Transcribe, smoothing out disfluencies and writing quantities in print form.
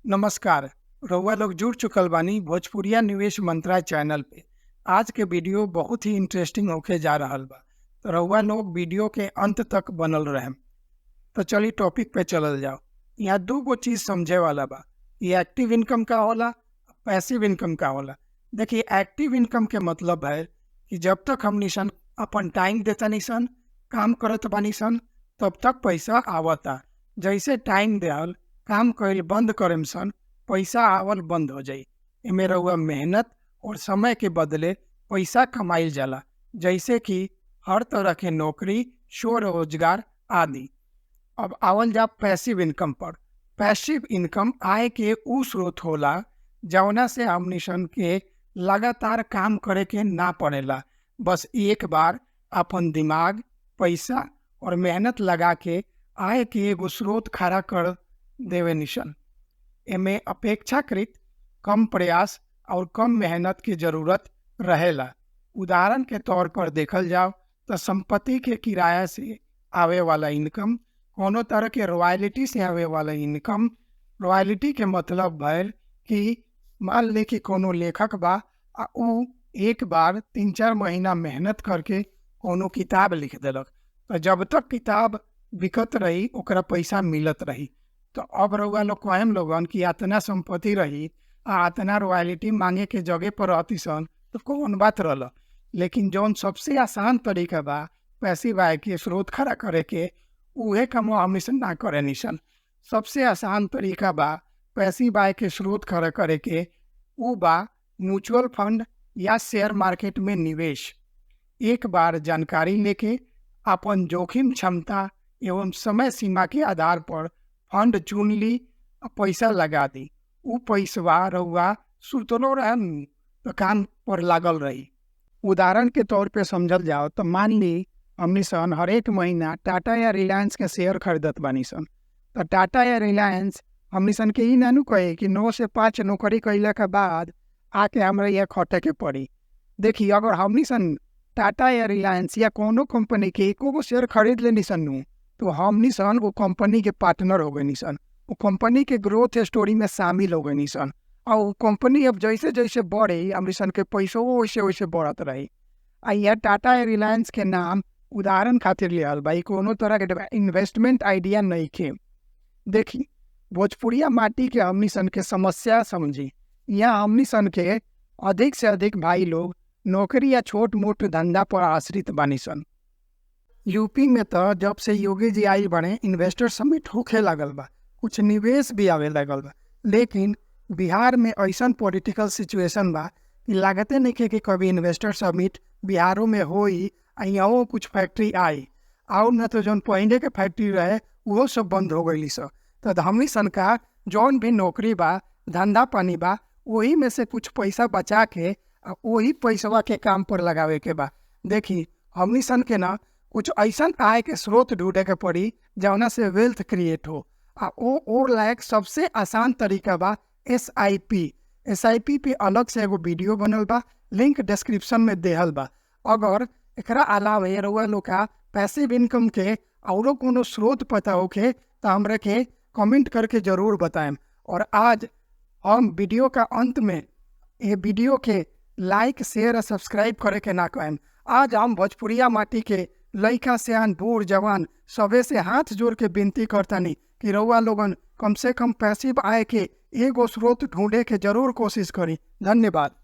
नमस्कार। रउआ लोग जुड़ चुकल बानी भोजपुरिया निवेश मंत्रा चैनल पे। आज के वीडियो बहुत ही इंटरेस्टिंग होके जा रहल बा, तो रउआ लोग वीडियो के अंत तक बनल रहें। तो चलिए टॉपिक पे चलल जाओ। यहाँ दू गो चीज़ समझे वाला बा। ये एक्टिव इनकम का होला, पैसिव इनकम का होला। देखिए, एक्टिव इनकम के मतलब है कि जब तक हम निशन अपन टाइम देता निशन, काम करत बानी सन, तब तक पैसा आवता। जैसे टाइम देहल काम कईल बंद करेम सन, पैसा आवल बंद हो जाई। एमे रउआ मेहनत और समय के बदले पैसा कमाइल जाला, जैसे कि हर तरह के नौकरी, स्वरोजगार आदि। अब आवल जा पैसिव इनकम पर। पैसिव इनकम आय के उ स्रोत होला जवना से हमनिशन के लगातार काम करे के ना पड़ेला। बस एक बार अपन दिमाग, पैसा और मेहनत लगा के आय के एगो स्रोत खड़ा कर देवे निशन। एमे अपेक्षाकृत कम प्रयास और कम मेहनत की जरूरत रहेला। उदाहरण के तौर पर देखल जाओ तो संपत्ति के किराया से आवे वाला इनकम, कोनो तरह के रॉयल्टी से आवे वाला इनकम। रॉयल्टी के मतलब भइल कि मान ले कि कोनो लेखक बा आ उ एक बार 3-4 महीना मेहनत करके कोनो किताब लिख देलक, तो जब तक किताब बिकत रही ओकरा पैसा मिलत रही। तो अब रउआ लोग कहेम लोगन कि अतना संपत्ति रही आ अतना रॉयल्टी मांगे के जगह पर रहती सन, तो कौन बात रहल। लेकिन जौन सबसे आसान तरीका बा पैसिव आय के स्रोत खड़ा करे के, उहे काम हमनिसन ना करे निसन। सबसे आसान तरीका बा पैसिव आय के स्रोत खड़ा करे के, उ बा म्यूचुअल फंड या शेयर मार्केट में निवेश। एक बार जानकारी लेके अपन जोखिम क्षमता एवं समय सीमा के आधार पर फंड चुन ली, पैसा लगा दी। उ पैसवा रउआ सुतलो रहम तो काम पर लागल रही। उदाहरण के तौर पे समझल जाओ तो मान ली हमनी सन हर एक महीना टाटा या रिलायंस के शेयर खरीदत बानी सन। तो टाटा या रिलायंस हमनी सन के ई नानू कहे कि 9 से 5 नौकरी कैला के बाद आके हमरा यहाँ खटे के पड़ी। देखिए, अगर हमनी सन टाटा या रिलायंस या कोनो कंपनी के एको गो शेयर खरीद लेनी सन, तो हमनी सन वो कंपनी के पार्टनर हो गई सन, वो कंपनी के ग्रोथ स्टोरी में शामिल हो गई सन। और वो कंपनी अब जैसे जैसे बढ़े हमनी सन के पैसों वैसे वैसे बढ़त रही। आ यह टाटा या रिलायंस के नाम उदाहरण खातिर लियल भाई, कोनो तरह के इन्वेस्टमेंट आइडिया नहीं खे। देखी, भोजपुरिया माटी के हमनी सन के समस्या समझी। यहाँ हमनी सन के अधिक से अधिक भाई लोग नौकरी या छोट मोट धंधा पर आश्रित बानी सन। यूपी में तो जब से योगी जी आई बने इन्वेस्टर समिट होखे लागल बा, कुछ निवेश भी आवे लागल बा। लेकिन बिहार में ऐसन पॉलिटिकल सिचुएशन बा कि लागते नहीं कि कभी इन्वेस्टर समिट बिहारों में होई आ यहाँ कुछ फैक्ट्री आई। और न तो जौन पहले के फैक्ट्री रहे वो सब बंद हो गई सब। तो हमनी सन का जौन भी नौकरी बा, धंधा पानी बा, वही में से कुछ पैसा बचा के वही पैसवा के काम पर लगावे के बा। देखी, हमनी सन के ना कुछ ऐसा आय के स्रोत ढूंढे के पड़ी जौना से वेल्थ क्रिएट हो। आ ओ लायक सबसे आसान तरीका बा SIP। SIP पे अलग से एगो वीडियो बनल बा, लिंक डिस्क्रिप्शन में देहल बा। अगर एकरा अलावे रउआ लोग का पैसिव इनकम के औरो कोनो स्रोत पता होखे तो हमरा के कमेंट करके जरूर बताएं। और आज हम वीडियो का अंत में ये वीडियो के लाइक, शेयर और सब्सक्राइब करे के ना कहें। आज हम भोजपुरिया माटी के लइका सियान बूढ़ जवान सबे से हाथ जोड़ के विनती करतानी कि रउआ लोगन कम से कम पैसिव आय के एगो स्रोत ढूंढे के जरूर कोशिश करी। धन्यवाद।